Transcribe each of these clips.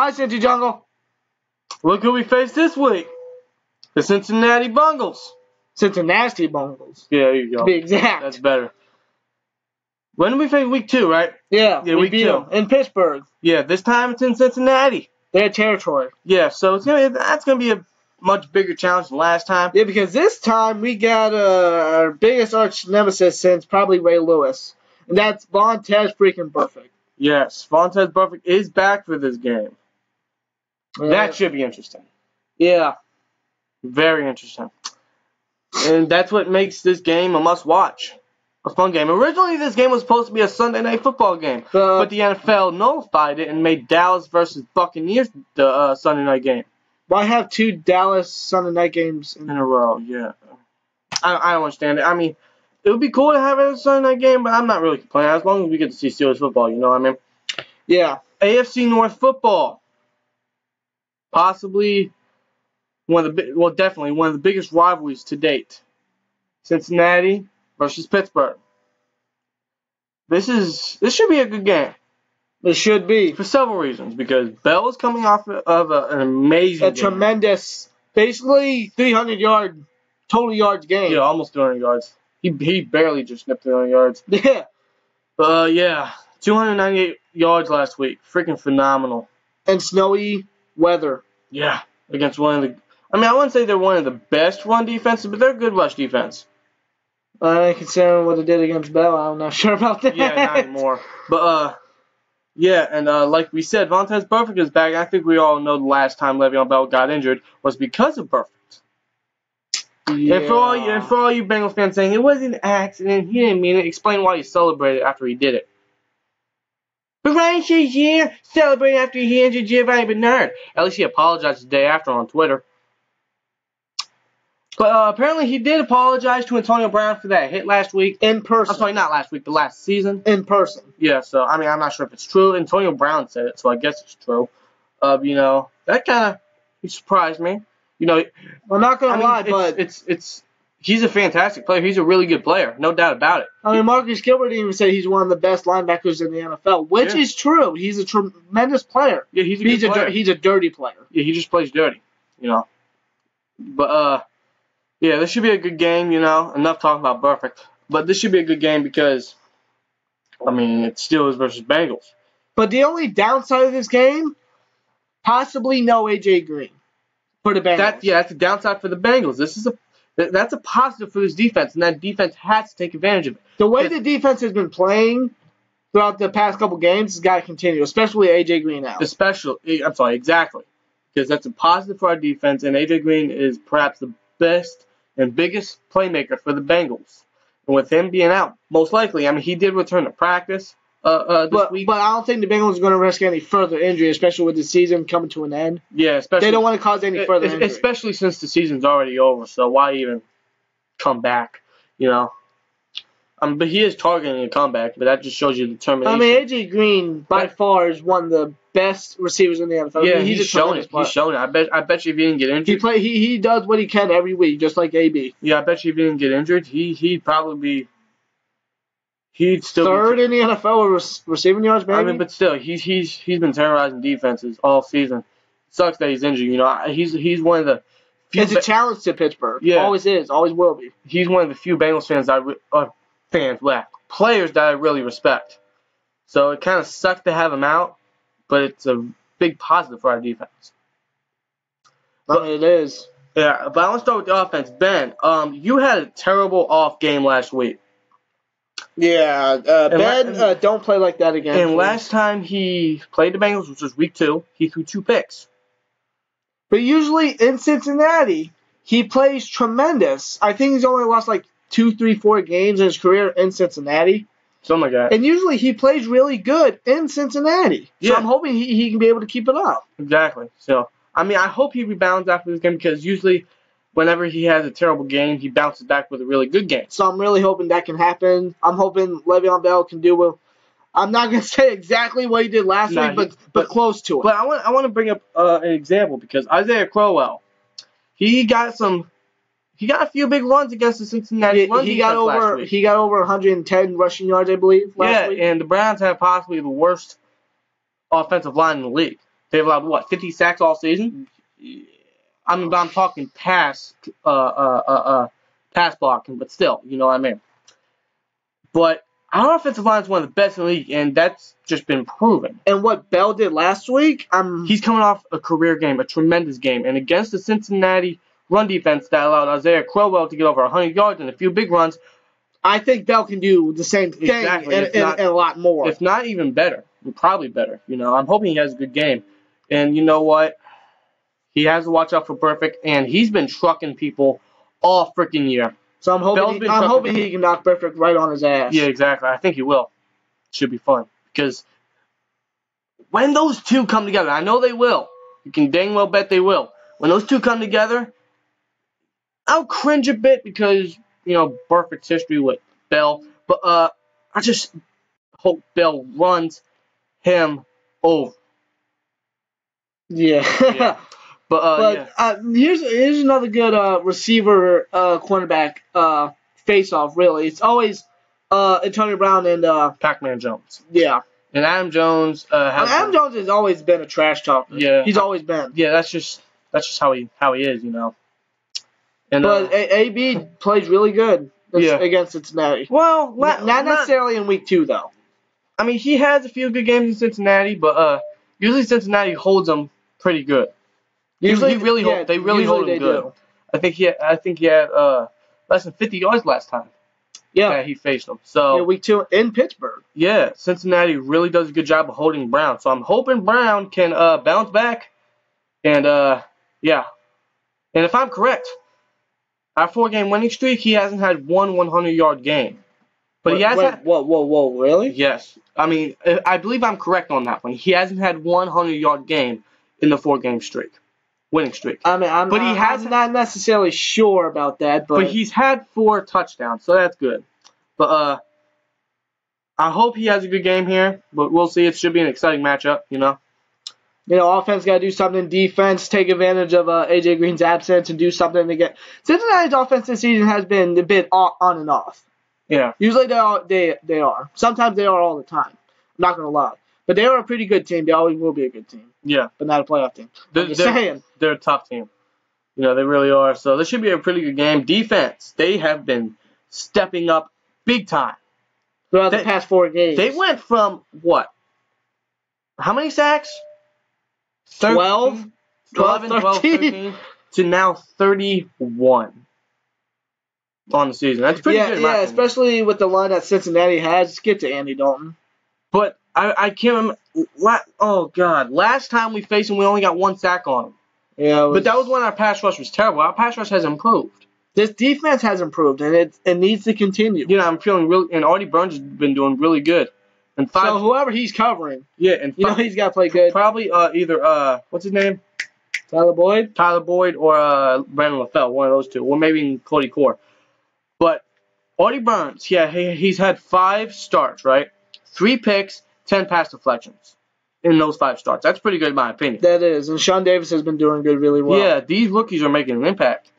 Hi, Cincy Jungle. Look who we face this week. The Cincinnati Bengals. Cincinnati Bengals. Yeah, there you go. To be exact. That's better. When did we face week 2, right? Yeah, we week beat 2. them in Pittsburgh. Yeah, this time it's in Cincinnati. Their territory. Yeah, so that's gonna be a much bigger challenge than last time. Yeah, because this time we got our biggest arch nemesis since probably Ray Lewis, and that's Vontaze freaking Burfict. Yes, Vontaze Burfict is back for this game. That should be interesting. Yeah. Very interesting. And that's what makes this game a must-watch. A fun game. Originally, this game was supposed to be a Sunday Night Football game, but the NFL nullified it and made Dallas versus Buccaneers the Sunday night game. Why have 2 Dallas Sunday night games in a row? Yeah. I don't understand it. I mean, it would be cool to have it as a Sunday night game, but I'm not really complaining as long as we get to see Steelers football, you know what I mean? Yeah. AFC North football. Possibly definitely one of the biggest rivalries to date. Cincinnati versus Pittsburgh. This should be a good game. It should be. For several reasons. Because Bell is coming off of an amazing game. Tremendous, basically 300-yard total yards game. Yeah, almost 300 yards. He barely just snipped 300 yards. Yeah. But, yeah, 298 yards last week. Freaking phenomenal. And snowy weather. Yeah. Against one of the... I mean, I wouldn't say they're one of the best run defenses, but they're a good rush defense. Considering what they did against Bell, I'm not sure about that. Yeah, not anymore. But, yeah, and like we said, Vontaze Burfict is back. I think we all know the last time Le'Veon Bell got injured was because of Burfict. Yeah. And for all you Bengals fans saying it wasn't an accident, he didn't mean it, explain why he celebrated after he did it. But Ryan Shazier celebrated after he injured Giovanni Bernard. At least he apologized the day after on Twitter. But apparently he did apologize to Antonio Brown for that hit last week. In person. I'm sorry, not last week, but last season. In person. Yeah, so, I mean, I'm not sure if it's true. Antonio Brown said it, so I guess it's true. You know, that kind of surprised me. You know, I'm not going to lie, but... he's a fantastic player. He's a really good player. No doubt about it. I mean, Marcus Gilbert even said he's one of the best linebackers in the NFL, which is true. He's a tremendous player. Yeah, he's a good player. He's a dirty player. Yeah, he just plays dirty, you know. But, yeah, this should be a good game, you know. Enough talking about Burfict. But this should be a good game because, I mean, it's Steelers versus Bengals. But the only downside of this game, possibly no A.J. Green for the Bengals. That's a downside for the Bengals. That's a positive for this defense, and that defense has to take advantage of it. The way the defense has been playing throughout the past couple games has got to continue, especially A.J. Green out. Exactly. Because that's a positive for our defense, and A.J. Green is perhaps the best and biggest playmaker for the Bengals. And with him being out, most likely, I mean, he did return to practice this week. But I don't think the Bengals are going to risk any further injury, especially with the season coming to an end. Yeah, especially. They don't want to cause any further injury. Especially since the season's already over, so why even come back, you know? But he is targeting a comeback, but that just shows you the determination. I mean, A.J. Green, by far, is one of the best receivers in the NFL. Yeah, I mean, he's shown it. He's shown it. I bet you if he didn't get injured. He does what he can every week, just like A.B. Yeah, I bet you if he didn't get injured, he'd probably be... He'd still third in the NFL with receiving yards, maybe? I mean, but still, he's been terrorizing defenses all season. It sucks that he's injured. You know, he's one of the few... It's a challenge to Pittsburgh. Yeah. Always is. Always will be. He's one of the few Bengals players that I really respect. So it kind of sucked to have him out, but it's a big positive for our defense. It is. Yeah, but I want to start with the offense. Ben, you had a terrible off game last week. Yeah, Ben, don't play like that again. And last time he played the Bengals, which was week 2, he threw 2 picks. But usually in Cincinnati, he plays tremendous. I think he's only lost like 2, 3, 4 games in his career in Cincinnati. Something like that. And usually he plays really good in Cincinnati. So I'm hoping he can be able to keep it up. Exactly. So, I mean, I hope he rebounds after this game because usually whenever he has a terrible game, he bounces back with a really good game. So I'm really hoping that can happen. I'm hoping Le'Veon Bell can do well. I'm not going to say exactly what he did last week, but close to it. But I want to bring up an example because Isaiah Crowell, he got a few big runs against the Cincinnati run defense last week. He got over 110 rushing yards, I believe, last week. And the Browns have possibly the worst offensive line in the league. They've allowed, what, 50 sacks all season? I'm talking pass blocking, but still, you know what I mean. But our offensive line is one of the best in the league, and that's just been proven. And what Bell did last week, he's coming off a career game, a tremendous game, and against the Cincinnati run defense that allowed Isaiah Crowell to get over 100 yards and a few big runs, I think Bell can do the same thing and a lot more. If not even better, probably better. You know, I'm hoping he has a good game. And you know what? He has to watch out for Burfict, and he's been trucking people all freaking year. So I'm hoping he can knock Burfict right on his ass. Yeah, exactly. I think he will. Should be fun. Because when those two come together, I know they will. You can dang well bet they will. When those two come together, I'll cringe a bit because, you know, Burfict's history with Bell. But I just hope Bell runs him over. Yeah. But here's another good receiver cornerback face-off, really. It's always Antonio Brown and Pac-Man Jones. Yeah. And Adam Jones Adam Jones has always been a trash talker. Yeah. He's always been. Yeah, that's just how he is, you know. And but AB plays really good against Cincinnati. Well, not necessarily in week 2 though. I mean, he has a few good games in Cincinnati, but usually Cincinnati holds him pretty good. Usually, they really hold him good. Do. I think he had less than 50 yards last time. Yeah, that he faced them. So week 2 in Pittsburgh. Yeah, Cincinnati really does a good job of holding Brown. So I'm hoping Brown can bounce back, and yeah. And if I'm correct, our 4-game winning streak, he hasn't had one 100-yard game. But he has had. Whoa, really? Yes. I mean, I believe I'm correct on that one. He hasn't had one 100-yard game in the 4-game streak. Winning streak. I mean, I'm not necessarily sure about that, but he's had 4 touchdowns, so that's good. But I hope he has a good game here. But we'll see. It should be an exciting matchup, you know. You know, offense got to do something. Defense take advantage of AJ Green's absence and do something to get. Cincinnati's offense this season has been a bit on and off. Yeah. Usually they are. Sometimes they are all the time. I'm not gonna lie. But they are a pretty good team. They always will be a good team. Yeah. But not a playoff team. They're a top team. You know, they really are. So this should be a pretty good game. Defense, they have been stepping up big time. Throughout the past 4 games. They went from, what? How many sacks? 12, 13. To now 31 on the season. That's pretty good. Yeah, especially with the line that Cincinnati has. Get to Andy Dalton. But I can't remember. Oh, God. Last time we faced him, we only got 1 sack on him. Yeah, but that was when our pass rush was terrible. Our pass rush has improved. This defense has improved, and it needs to continue. You know, I'm feeling really... And Artie Burns has been doing really good. And so whoever he's covering, and he's got to play good. Probably either, what's his name? Tyler Boyd? Tyler Boyd or Brandon LaFell, one of those two. Or maybe Cody Core. But Artie Burns, he's had 5 starts, right? 3 picks, 10 pass deflections in those 5 starts. That's pretty good in my opinion. That is. And Sean Davis has been doing good really well. Yeah, these rookies are making an impact.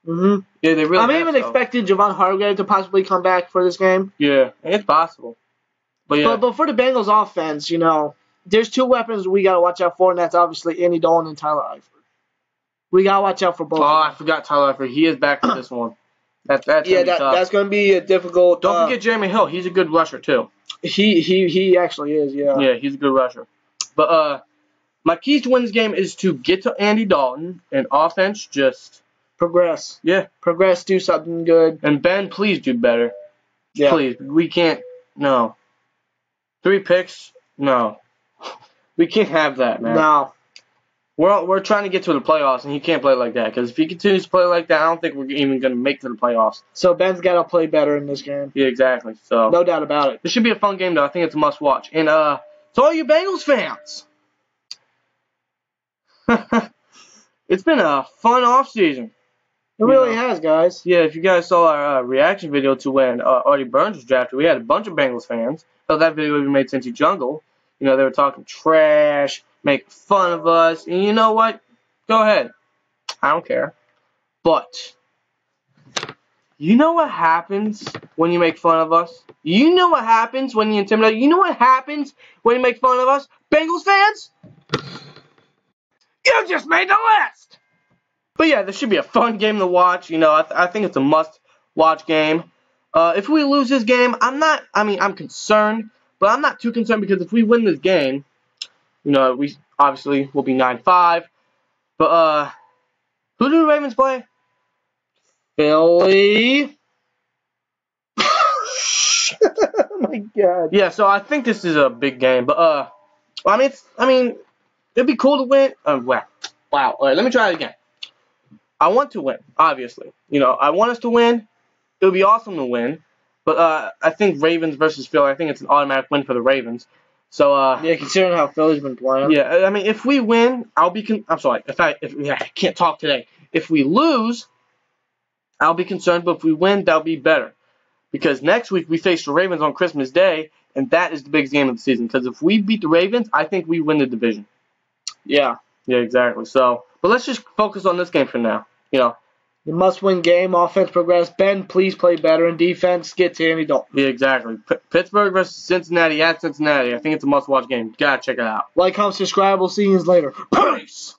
Mm-hmm. Yeah, they really I'm even expecting Javon Hargrave to possibly come back for this game. Yeah, it's possible. But yeah. But for the Bengals offense, you know, there's 2 weapons we got to watch out for, and that's obviously Andy Dalton and Tyler Eifert. We got to watch out for both. Oh, I forgot Tyler Eifert. He is back for this one. That's going to be a difficult. Don't forget Jeremy Hill. He's a good rusher, too. He actually is, yeah. Yeah, he's a good rusher. But my keys to win this game is to get to Andy Dalton and offense just progress. Yeah. Progress, do something good. And Ben, please do better. Yeah. Please. We can't. No. 3 picks? No. We can't have that, man. No. We're trying to get to the playoffs, and he can't play like that. Because if he continues to play like that, I don't think we're even going to make it to the playoffs. So Ben's got to play better in this game. Yeah, exactly. So no doubt about it. This should be a fun game, though. I think it's a must-watch. And to all you Bengals fans, it's been a fun offseason. It really has, guys. Yeah, if you guys saw our reaction video to when Artie Burns was drafted, we had a bunch of Bengals fans. So that video we made Cincy Jungle. You know, they were talking trash, making fun of us. And you know what? Go ahead. I don't care. But you know what happens when you make fun of us? You know what happens when you intimidate? You know what happens when you make fun of us? Bengals fans? You just made the list. But yeah, this should be a fun game to watch. I think it's a must-watch game. If we lose this game, I'm concerned, but I'm not too concerned because if we win this game, we obviously will be 9-5. But who do the Ravens play? Philly. Oh my God. Yeah, so I think this is a big game. But it'd be cool to win. Wow. All right, let me try it again. I want to win, obviously. I want us to win. It would be awesome to win. But I think Ravens versus Philly, I think it's an automatic win for the Ravens. So yeah, considering how Philly's been playing. Yeah, if we win, I'm sorry. I can't talk today. If we lose, I'll be concerned. But if we win, that'll be better. Because next week we face the Ravens on Christmas Day, and that is the biggest game of the season. Because if we beat the Ravens, I think we win the division. Yeah. Yeah, exactly. So, but let's just focus on this game for now. The must-win game. Offense progress. Ben, please play better. And defense, get Andy Dalton. Yeah, exactly. Pittsburgh versus Cincinnati at Cincinnati. I think it's a must-watch game. Gotta check it out. Like, comment, subscribe. We'll see you later. Peace.